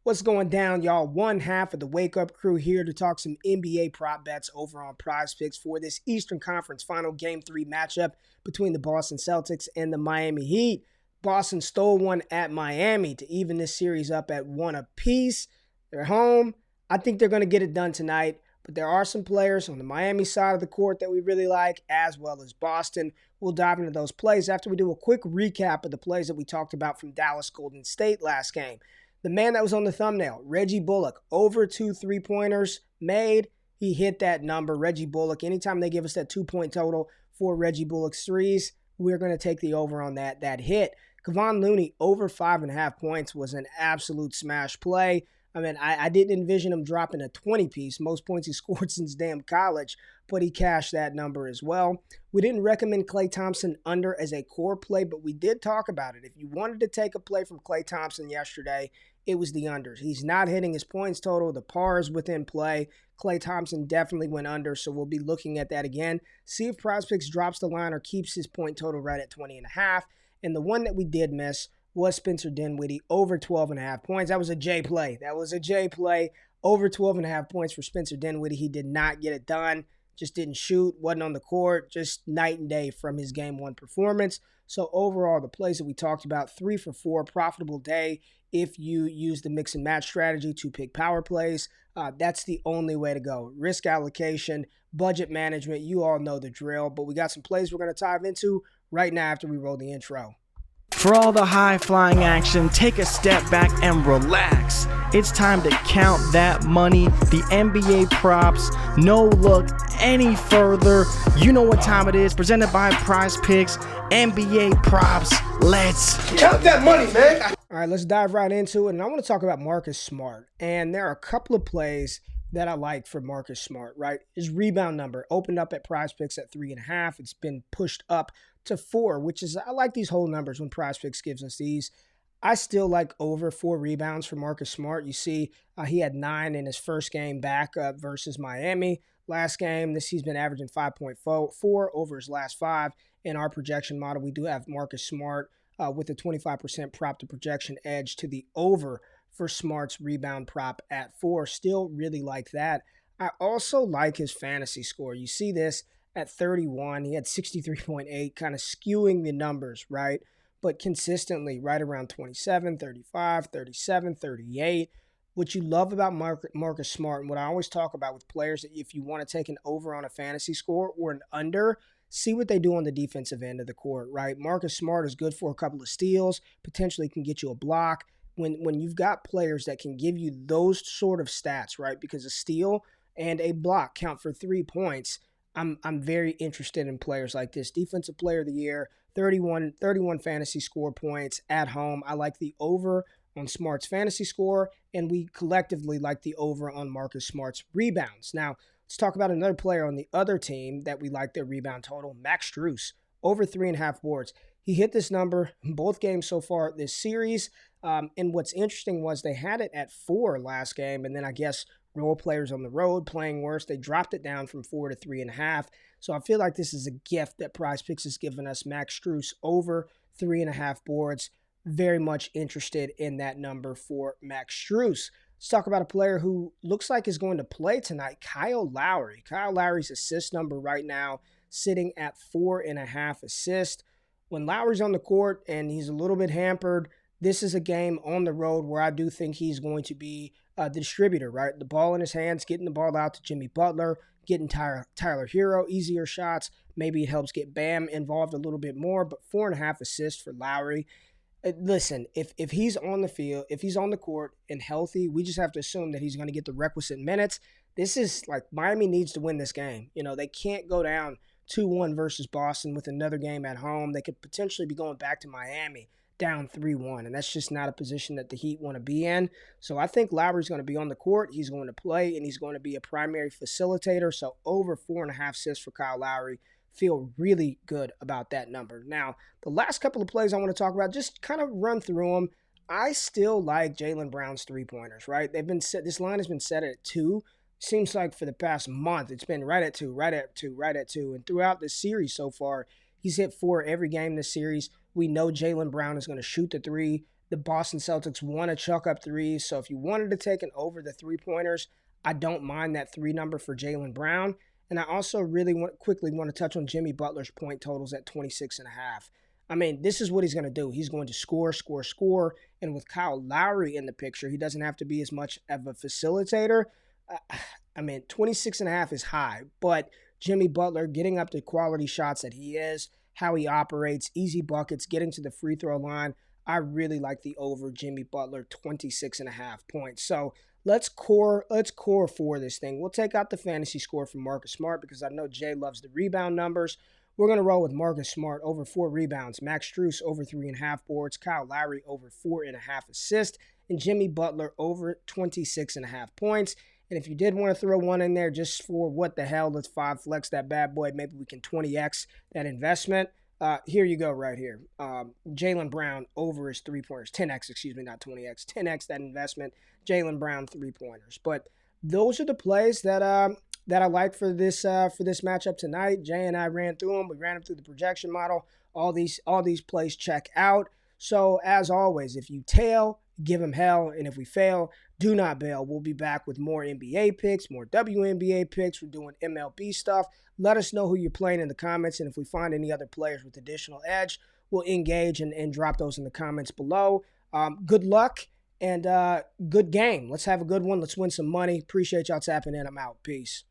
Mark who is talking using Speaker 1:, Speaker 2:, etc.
Speaker 1: What's going down, y'all? One half of the Wake Up Crew here to talk some NBA prop bets over on PrizePicks for this Eastern Conference Final Game 3 matchup between the Boston Celtics and the Miami Heat. Boston stole one at Miami to even this series up at 1 apiece. They're home. I think they're going to get it done tonight, but there are some players on the Miami side of the court that we really like, as well as Boston. We'll dive into those plays after we do a quick recap of the plays that we talked about from Dallas Golden State last game. The man that was on the thumbnail, Reggie Bullock, over 2 3-pointers made. He hit that number. Reggie Bullock, anytime they give us that 2-point total for Reggie Bullock's threes, we're going to take the over on that hit. Kevon Looney, over 5.5 points, was an absolute smash play. I mean, I didn't envision him dropping a 20-piece, most points he scored since damn college, but he cashed that number as well. We didn't recommend Klay Thompson under as a core play, but we did talk about it. If you wanted to take a play from Klay Thompson yesterday, it was the unders. He's not hitting his points total. The par is within play. Klay Thompson definitely went under, so we'll be looking at that again. See if PrizePicks drops the line or keeps his point total right at 20.5. And the one that we did miss was Spencer Dinwiddie, over 12.5 points. That was a J play. Over 12.5 points for Spencer Dinwiddie. He did not get it done. Just didn't shoot, wasn't on the court. Just night and day from his Game 1 performance. So overall, the plays that we talked about, 3 for 4, profitable day. If you use the mix and match strategy to pick power plays, that's the only way to go. Risk allocation, budget management, you all know the drill. But we got some plays we're going to dive into right now after we roll the intro.
Speaker 2: For all the high-flying action, take a step back and relax. It's time to count that money, the NBA props. No look any further. You know what time it is. Presented by PrizePicks, NBA props. Let's
Speaker 1: count that money, man. All right, let's dive right into it. And I want to talk about Marcus Smart. And there are a couple of plays that I like for Marcus Smart, right? His rebound number opened up at PrizePicks at 3.5. It's been pushed up to 4, which is, I like these whole numbers when PrizePicks gives us these. I still like over 4 rebounds for Marcus Smart. You see, he had 9 in his first game back versus Miami. Last game, he's been averaging 5.4 over his last 5. In our projection model, we do have Marcus Smart with a 25% prop to projection edge to the over for Smart's rebound prop at 4. Still really like that. I also like his fantasy score. You see this at 31. He had 63.8, kind of skewing the numbers, right? But consistently right around 27, 35, 37, 38. What you love about Marcus Smart, and what I always talk about with players, that if you want to take an over on a fantasy score or an under, see what they do on the defensive end of the court, right? Marcus Smart is good for a couple of steals, potentially can get you a block. When you've got players that can give you those sort of stats, right? Because a steal and a block count for 3 points. I'm very interested in players like this. Defensive Player of the Year, 31 fantasy score points at home. I like the over on Smart's fantasy score, and we collectively like the over on Marcus Smart's rebounds. Now, let's talk about another player on the other team that we like their rebound total, Max Strus, over 3.5 boards. He hit this number in both games so far this series. And what's interesting was they had it at 4 last game, and then I guess role players on the road playing worse, they dropped it down from 4 to 3.5. So I feel like this is a gift that PrizePicks has given us. Max Strus over 3.5 boards. Very much interested in that number for Max Strus. Let's talk about a player who looks like is going to play tonight, Kyle Lowry. Kyle Lowry's assist number right now sitting at 4.5 assists. When Lowry's on the court and he's a little bit hampered, this is a game on the road where I do think he's going to be the distributor, right? The ball in his hands, getting the ball out to Jimmy Butler, getting Tyler Hero, easier shots. Maybe it helps get Bam involved a little bit more, but 4.5 assists for Lowry. Listen, if he's on the field, if he's on the court and healthy, we just have to assume that he's going to get the requisite minutes. This is like Miami needs to win this game. You know, they can't go down 2-1 versus Boston with another game at home. They could potentially be going back to Miami down 3-1, and that's just not a position that the Heat want to be in. So I think Lowry's going to be on the court. He's going to play, and he's going to be a primary facilitator. So over 4.5 assists for Kyle Lowry. Feel really good about that number. Now, the last couple of plays I want to talk about, just kind of run through them. I still like Jaylen Brown's 3-pointers, right? They've been set. This line has been set at 2. Seems like for the past month, it's been right at 2, right at 2, right at 2. And throughout this series so far, he's hit 4 every game this series. We know Jaylen Brown is going to shoot the 3. The Boston Celtics want to chuck up threes. So if you wanted to take an over the three-pointers, I don't mind that 3 number for Jaylen Brown. And I also really quickly want to touch on Jimmy Butler's point totals at 26.5. I mean, this is what he's going to do. He's going to score, score, score. And with Kyle Lowry in the picture, he doesn't have to be as much of a facilitator. I mean, 26.5 is high, but Jimmy Butler getting up to quality shots that he is, how he operates, easy buckets, getting to the free throw line. I really like the over Jimmy Butler 26.5 points. So let's core for this thing. We'll take out the fantasy score from Marcus Smart because I know Jay loves the rebound numbers. We're going to roll with Marcus Smart over 4 rebounds, Max Strus over 3.5 boards, Kyle Lowry over 4.5 assists, and Jimmy Butler over 26.5 points. And if you did want to throw one in there just for what the hell, let's 5 flex that bad boy. Maybe we can 20x that investment. Here you go right here. Jaylen Brown over his 3-pointers. 10x, excuse me, not 20x. 10x that investment. Jaylen Brown 3-pointers. But those are the plays that I like for this matchup tonight. Jay and I ran through them. We ran them through the projection model. All these plays check out. So as always, if you tail, give them hell, and if we fail, do not bail. We'll be back with more NBA picks, more WNBA picks. We're doing MLB stuff. Let us know who you're playing in the comments, and if we find any other players with additional edge, we'll engage and drop those in the comments below. Good luck and good game. Let's have a good one. Let's win some money. Appreciate y'all tapping in. I'm out. Peace.